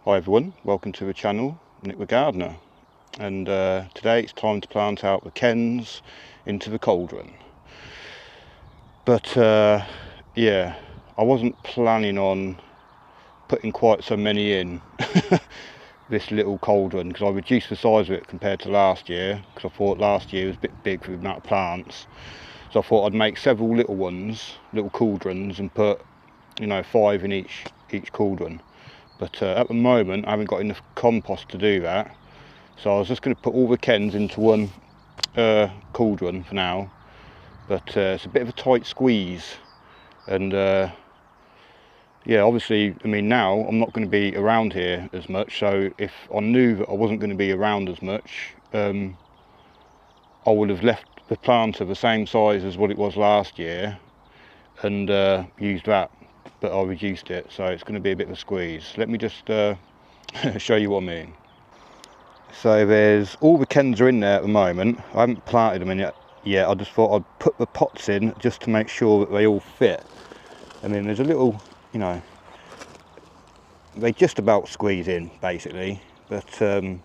Hi everyone, welcome to the channel, Nick the Gardener, and today it's time to plant out the Kens into the cauldron. But yeah, I wasn't planning on putting quite so many in this little cauldron, because I reduced the size of it compared to last year, because I thought last year was a bit big for the amount of plants. So I thought I'd make several little ones, little cauldrons, and put 5 in each cauldron. But at the moment I haven't got enough compost to do that, so I was just going to put all the Kens into one cauldron for now. But it's a bit of a tight squeeze, and yeah, obviously, I mean, now I'm not going to be around here as much, so if I knew that I wasn't going to be around as much, I would have left the planter the same size as what it was last year and used that. But I reduced it, so it's going to be a bit of a squeeze. Let me just show you what I mean. So there's all the Kens are in there at the moment. I haven't planted them in yet. I just thought I'd put the pots in just to make sure that they all fit. I mean, there's a little, they just about squeeze in basically, but they're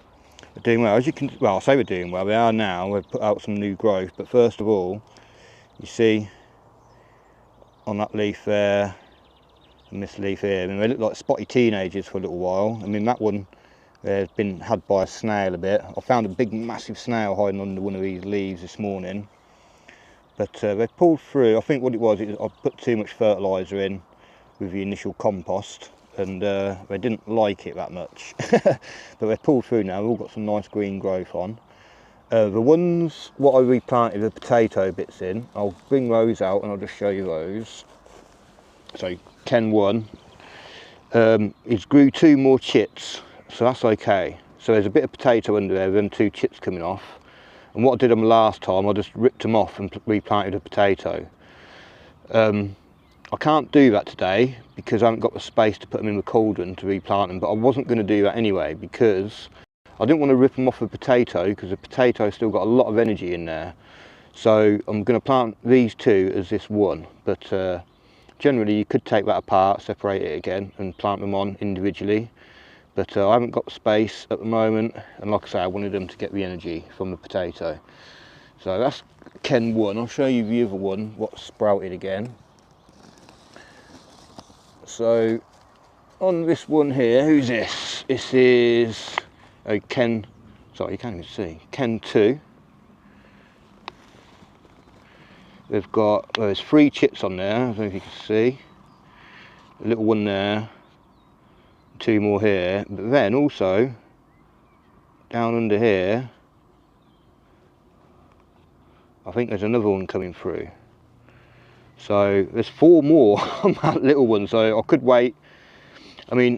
doing well. As you can, well, I say they're doing well. They are now. We've put out some new growth, but first of all, you see on that leaf there, and this leaf here, I mean, they look like spotty teenagers for a little while. I mean, that one has been had by a snail a bit. I found a big massive snail hiding under one of these leaves this morning, but they've pulled through. I think what it was, I put too much fertiliser in with the initial compost, and they didn't like it that much. But they've pulled through now. We've all got some nice green growth on. The ones what I replanted the potato bits in, I'll bring those out and I'll just show you those. So Ken 1, he's grew 2 more chits, so that's okay. So there's a bit of potato under there, them 2 chits coming off. And what I did them last time, I just ripped them off and replanted a potato. I can't do that today because I haven't got the space to put them in the cauldron to replant them, but I wasn't going to do that anyway because I didn't want to rip them off the potato, because the potato's still got a lot of energy in there. So I'm going to plant these 2 as this one, but generally you could take that apart, separate it again and plant them on individually, but I haven't got space at the moment, and like I say, I wanted them to get the energy from the potato. So that's Ken 1. I'll show you the other one, what's sprouted again. So on this one here, who's this? This is a Ken, sorry you can't even see, Ken 2. They've got, well, there's 3 chits on there, I don't know if you can see. A little one there, 2 more here, but then also down under here, I think there's another one coming through. So there's 4 more on that little one, so I could wait. I mean,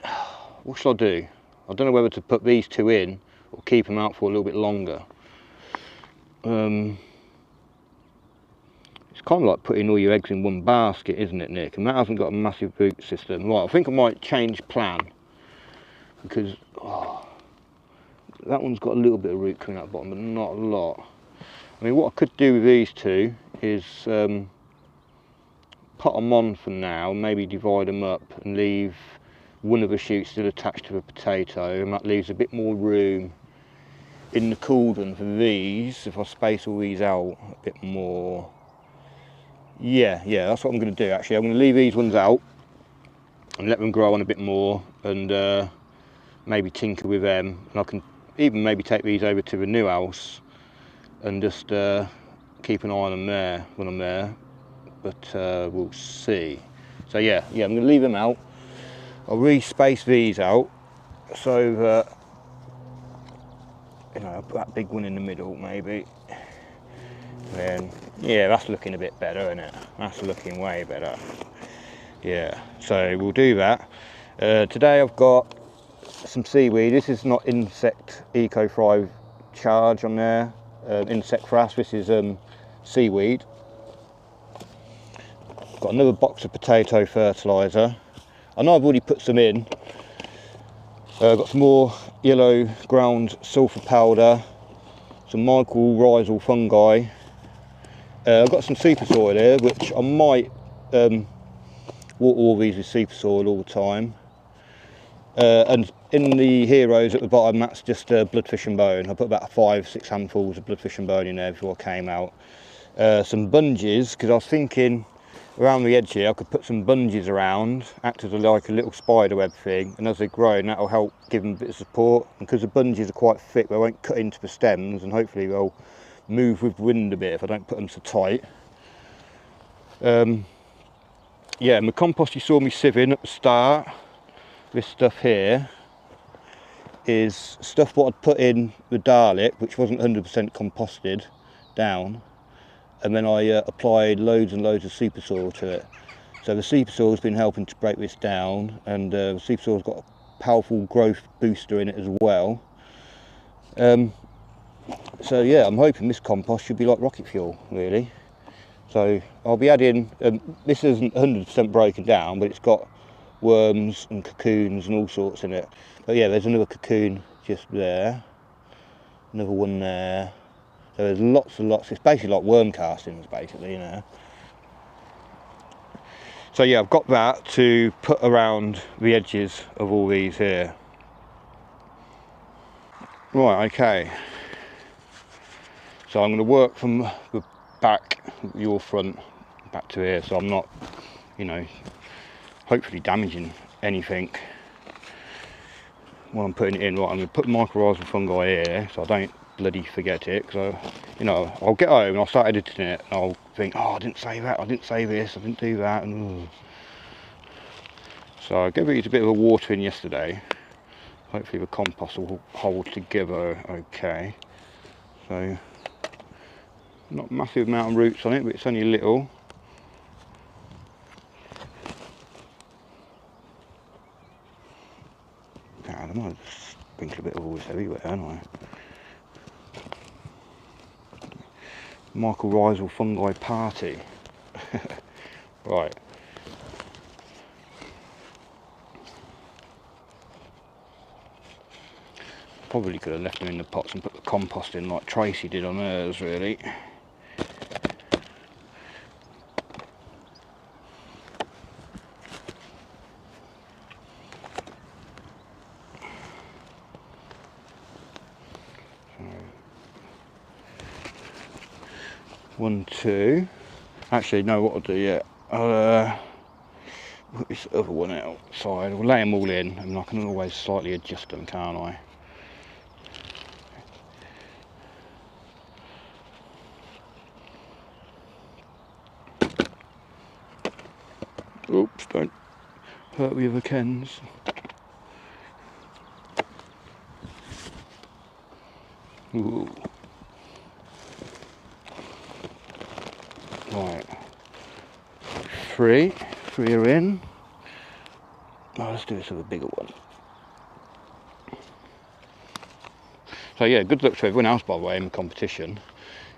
what should I do? I don't know whether to put these 2 in or keep them out for a little bit longer. It's kind of like putting all your eggs in one basket, isn't it, Nick? And that hasn't got a massive root system. Right, I think I might change plan, because that one's got a little bit of root coming out the bottom, but not a lot. I mean, what I could do with these 2 is put them on for now, maybe divide them up and leave one of the shoots still attached to the potato, and that leaves a bit more room in the cauldron for these. If I space all these out a bit more, yeah, that's what I'm going to do actually. I'm going to leave these ones out and let them grow on a bit more, and maybe tinker with them, and I can even maybe take these over to the new house and just keep an eye on them there when I'm there, but we'll see. So yeah, I'm going to leave them out. I'll re-space these out so that, I'll put that big one in the middle maybe. Then yeah, that's looking a bit better, isn't it? That's looking way better. Yeah, so we'll do that. Today I've got some seaweed. This is not insect eco-thrive charge on there, insect frass. This is seaweed. Got another box of potato fertiliser. I know I've already put some in. Got some more yellow ground sulphur powder, some mycorrhizal fungi. I've got some super soil here, which I might water all these with super soil all the time. And in the heroes at the bottom, that's just bloodfish and bone. I put about 5-6 handfuls of bloodfish and bone in there before I came out. Some bungees, because I was thinking around the edge here I could put some bungees around, act as like a little spider web thing, and as they grow, and that'll help give them a bit of support. And because the bungees are quite thick, they won't cut into the stems, and hopefully they'll move with the wind a bit if I don't put them so tight. Yeah, my compost you saw me sieving at the start, this stuff here is stuff what I'd put in the Dalek, which wasn't 100% composted down, and then I applied loads and loads of super soil to it. So the super soil's been helping to break this down, and the super soil's got a powerful growth booster in it as well. So yeah, I'm hoping this compost should be like rocket fuel, really. So I'll be adding, this isn't 100% broken down, but it's got worms and cocoons and all sorts in it. But yeah, there's another cocoon just there, another one there. So there's lots and lots. It's basically like worm castings, basically, you know. So yeah, I've got that to put around the edges of all these here. Right, okay. So I'm going to work from the back, your front, back to here, so I'm not, you know, hopefully damaging anything while I'm putting it in. Right, I'm going to put mycorrhizal fungi here so I don't bloody forget it, because you know, I'll get home and I'll start editing it and I'll think, oh, I didn't say that, I didn't say this, I didn't do that, and so I gave it a bit of a watering yesterday. Hopefully the compost will hold together okay. So not a massive amount of roots on it, but it's only a little. I might sprinkle a bit of all this everywhere, haven't I? Mycorrhizal fungi party. Right. Probably could have left them in the pots and put the compost in like Tracy did on hers, really. One, two. Actually, no, what I'll do, yeah, I'll put this other one outside. I'll lay them all in, and I can always slightly adjust them, can't I? Oops, don't hurt the other Kens. Ooh. Right, three are in. Oh, let's do this with a bigger one. So yeah, good luck to everyone else, by the way, in the competition.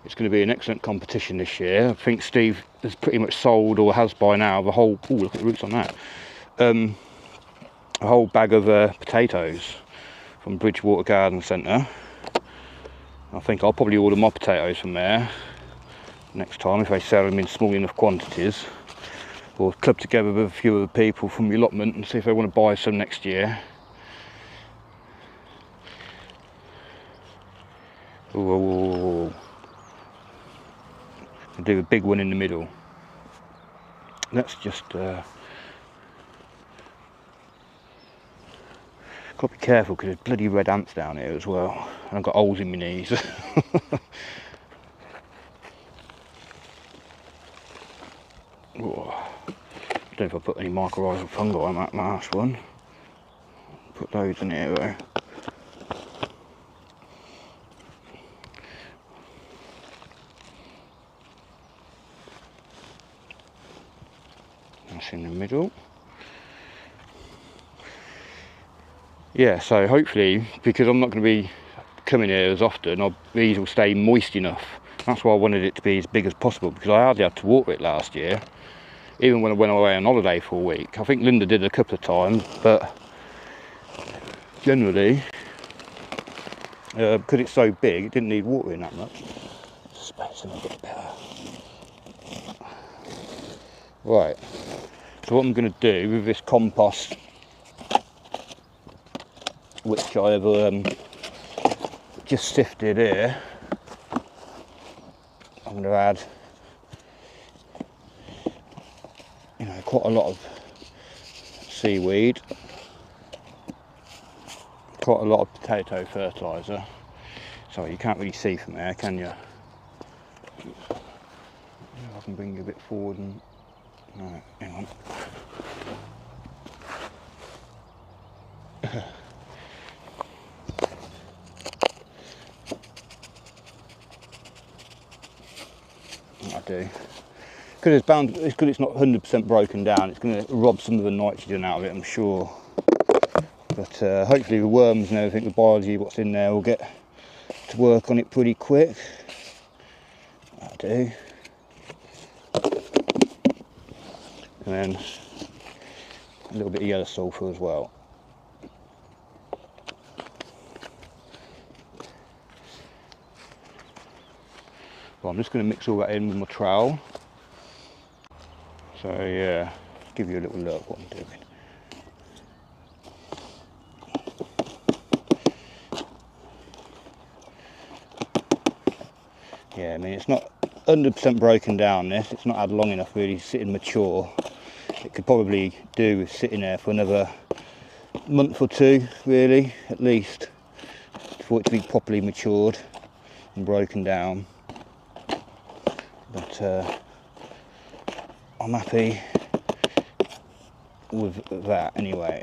It's going to be an excellent competition this year. I think Steve has pretty much sold, or has by now, the whole, oh look at the roots on that, a whole bag of potatoes from Bridgewater Garden Centre. I think I'll probably order more potatoes from there next time if they sell them in small enough quantities, or club together with a few other people from the allotment and see if they want to buy some next year. Ooh. I'll do a big one in the middle. Let's just got to be careful because there's bloody red ants down here as well, and I've got holes in my knees. I don't know if I put any mycorrhizal fungi on that last one. Put loads in here though. That's in the middle. Yeah, so hopefully, because I'm not going to be coming here as often, these will stay moist enough. That's why I wanted it to be as big as possible, because I hardly had to water it last year, even when I went away on holiday for a week. I think Linda did a couple of times, but generally, because it's so big, it didn't need watering that much. Space a little bit better. Right, so what I'm going to do with this compost which I've just sifted here. I'm going to add, you know, quite a lot of seaweed, quite a lot of potato fertiliser. Sorry, you can't really see from there, can you? I can bring you a bit forward and... No, hang on. I do. Because it's bound, it's good it's not 100% broken down, it's going to rob some of the nitrogen out of it, I'm sure. But hopefully the worms and everything, the biology, what's in there, will get to work on it pretty quick. I do. And then a little bit of yellow sulphur as well. Well, I'm just going to mix all that in with my trowel. So yeah, give you a little look what I'm doing. Yeah, I mean it's not 100% broken down this, it's not had long enough really sitting mature. It could probably do with sitting there for another month or two really, at least, for it to be properly matured and broken down. But I'm happy with that anyway.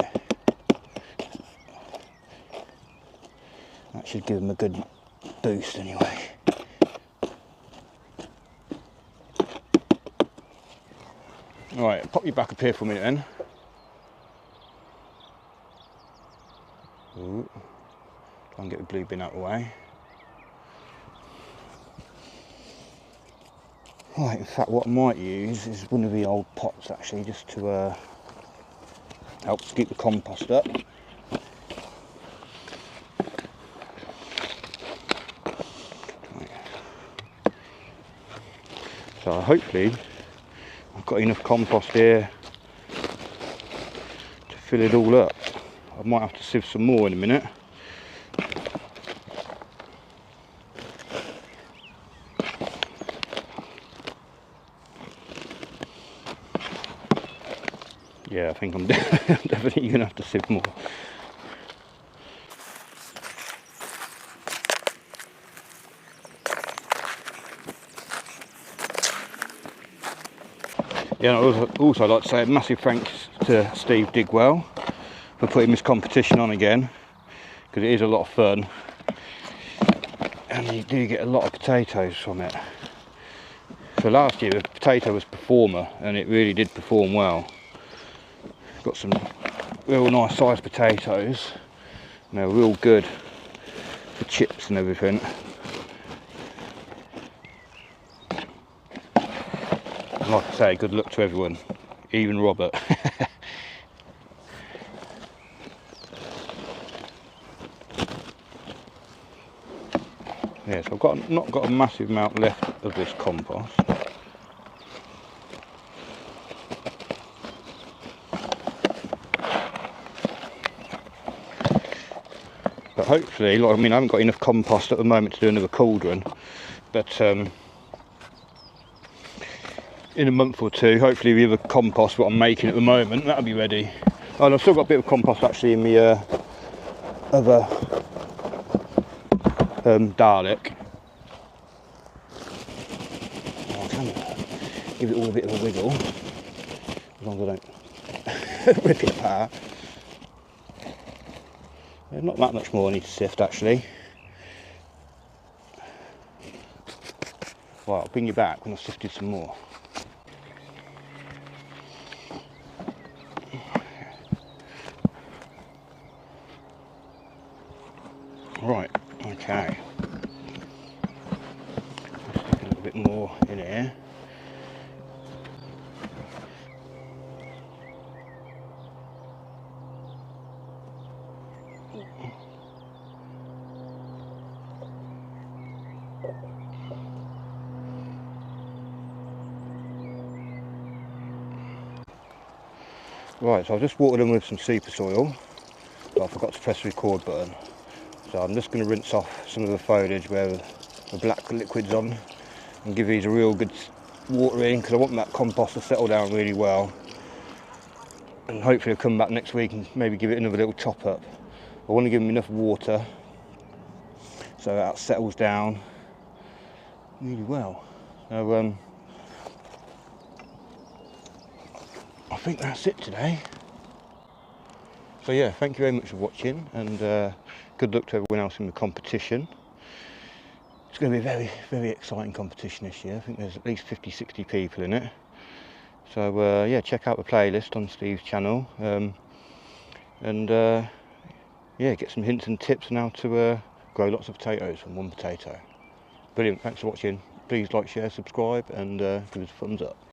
That should give them a good boost anyway. Right, pop you back up here for a minute then. Ooh. Try and get the blue bin out of the way. Right, in fact what I might use is one of the old pots actually, just to help scoop the compost up. So hopefully I've got enough compost here to fill it all up. I might have to sieve some more in a minute. Yeah, I think I'm definitely going to have to sieve more. Yeah, I'd also like to say a massive thanks to Steve Digwell for putting this competition on again, because it is a lot of fun and you do get a lot of potatoes from it. So last year the potato was Performer and it really did perform well. Got some real nice sized potatoes and they're real good for chips and everything. And like I say, good luck to everyone, even Robert. Yeah, so I've not got a massive amount left of this compost. But hopefully, like, I mean, I haven't got enough compost at the moment to do another cauldron, but in a month or two, hopefully the other compost, what I'm making at the moment, that'll be ready. Oh, and I've still got a bit of compost actually in the other Dalek. Oh, I can give it all a bit of a wiggle, as long as I don't rip it apart. Not that much more I need to sift actually. Well, I'll bring you back when I've sifted some more. Right, okay. Let's stick a little bit more in here. Right, so I've just watered them with some super soil. I've forgot to press the record button. So I'm just going to rinse off some of the foliage where the black liquid's on and give these a real good water in, because I want that compost to settle down really well. And hopefully I'll come back next week and maybe give it another little top up. I want to give them enough water so that settles down really well. So I think that's it today. So yeah, thank you very much for watching, and good luck to everyone else in the competition. It's going to be a very, very exciting competition this year. I think there's at least 50-60 people in it. So yeah, check out the playlist on Steve's channel, and yeah, get some hints and tips on how to grow lots of potatoes from one potato. Brilliant, thanks for watching. Please like, share, subscribe, and give us a thumbs up.